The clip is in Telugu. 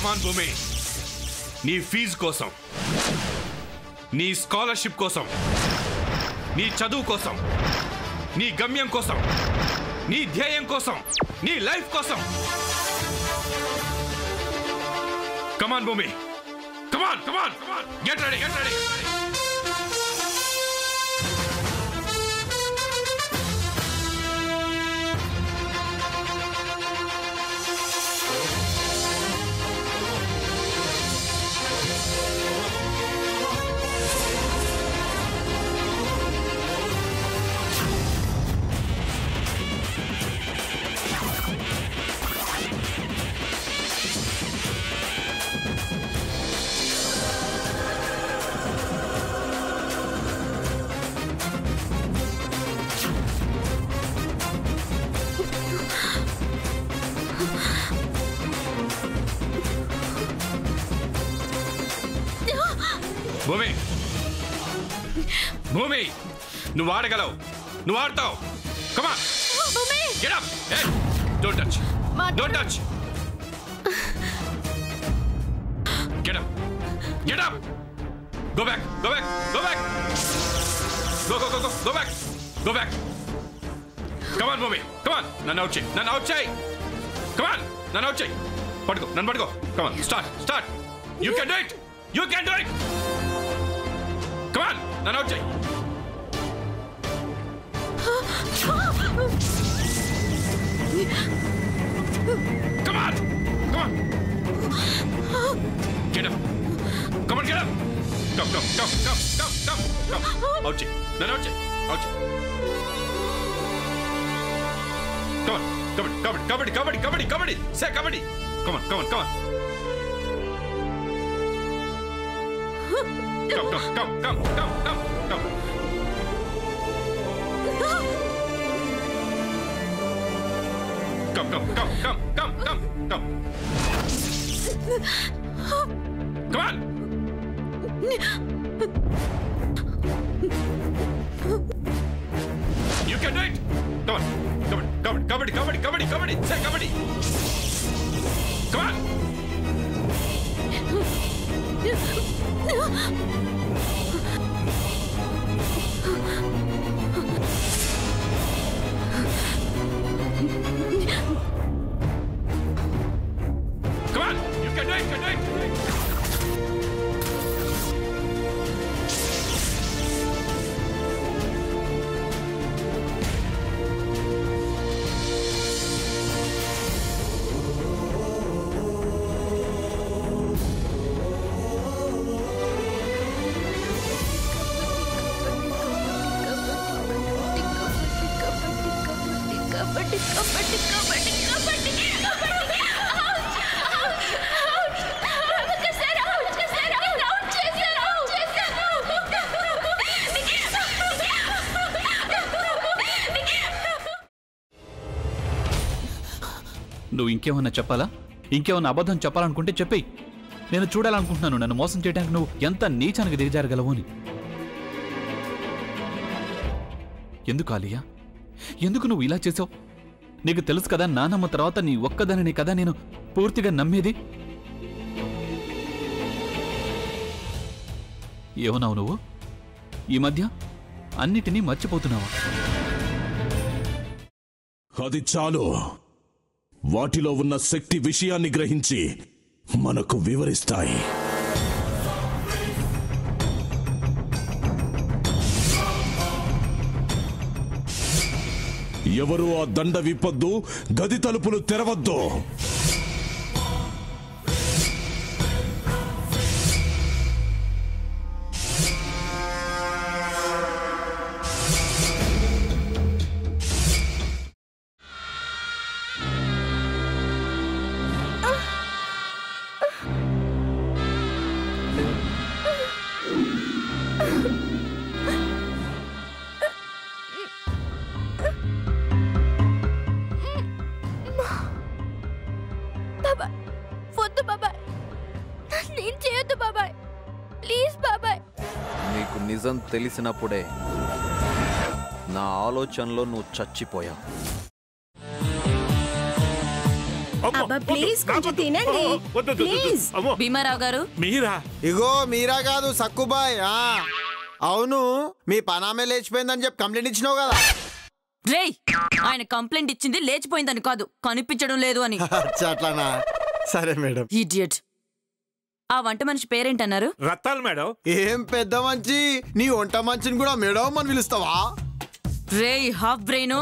కమాన్ భూమి, నీ ఫీజు కోసం, నీ స్కాలర్షిప్ కోసం, నీ చదువు కోసం, నీ గమ్యం కోసం, నీ ధ్యేయం కోసం, నీ లైఫ్ కోసం. Come on Bhoomi, come on come on get ready get ready. Bhoomi, Bhoomi, నువ్వు ఆడగలవు, నువ్వు ఆడతావు. Come on get up. Don't touch, don't touch. Get up, get up. Go back, go back, go back. Go go go go go back, go back. Come on Bhoomi, come on. నన్ను అవుట్ చేయి, నన్ను అవుట్ చేయి. కమాన్, నన్ను అవుట్ చేయి. పట్టుకో, నన్ను పట్టుకో. Come on, start start. You can do it, you can do it. Come on, none out check. Come on, come on. Get up. Come on, get up. Come, come, come, come, come, come, come. Out check. None out check. Out check. Come on, kabaddi, kabaddi, kabaddi, kabaddi, kabaddi. Say kabaddi. Come on, come on, come on. Come, come, come, come, come, come, come. Come, come, come, come, come, come, come. Come on. You can do it. Come on. Kabaddi, kabaddi, kabaddi, kabaddi, kabaddi. Say kabaddi. Come on. Come on, you can do it, you can do it. నువ్వు ఇంకేమన్నా చెప్పాలా? ఇంకేమన్నా అబద్ధం చెప్పాలనుకుంటే చెప్పేయి. నేను చూడాలనుకుంటున్నాను నన్ను మోసం చేయడానికి నువ్వు ఎంత నీచానికి దిగజారగలవు అని. ఎందుకు ఆలియా, ఎందుకు నువ్వు ఇలా చేసావు? నీకు తెలుసు కదా నానమ్మ తర్వాత నీ ఒక్కదానిని కదా నేను పూర్తిగా నమ్మేది. ఏమన్నావు నువ్వు? ఈ మధ్య అన్నిటినీ మర్చిపోతున్నావా? అది చాలు. వాటిలో ఉన్న శక్తి విషయాన్ని గ్రహించి మనకు వివరిస్తాయి. ఎవరు ఆ దండ విప్పొద్దు, గది తలుపులు తెరవద్దు. నిజం తెలిసినప్పుడే నా ఆలోచనలో నువ్వు చచ్చిపోయావు. అబ్బా ప్లీజ్ కొంచెం తినండి ప్లీజ్. భీమారావు గారు మీరా? ఇగో మీరా కాదు సక్కుబాయ్. అవును మీ పనామే లేచిపోయిందని చెప్పి కంప్లైంట్ ఇచ్చినావు కదా. రేయ్, ఆయన కంప్లైంట్ ఇచ్చింది లేచిపోయిందని కాదు, కనిపించడం లేదు అని. అట్లానా? సరే మేడం. ఇడియట్. ఆ వంట మనిషి పేరేంటన్నారు? రత్తాలు మేడం. ఏం పెద్ద మంచి, నీ వంట మంచిని కూడా మేడం అని పిలుస్తావా? రేయ్ హాఫ్ బ్రెయిన్,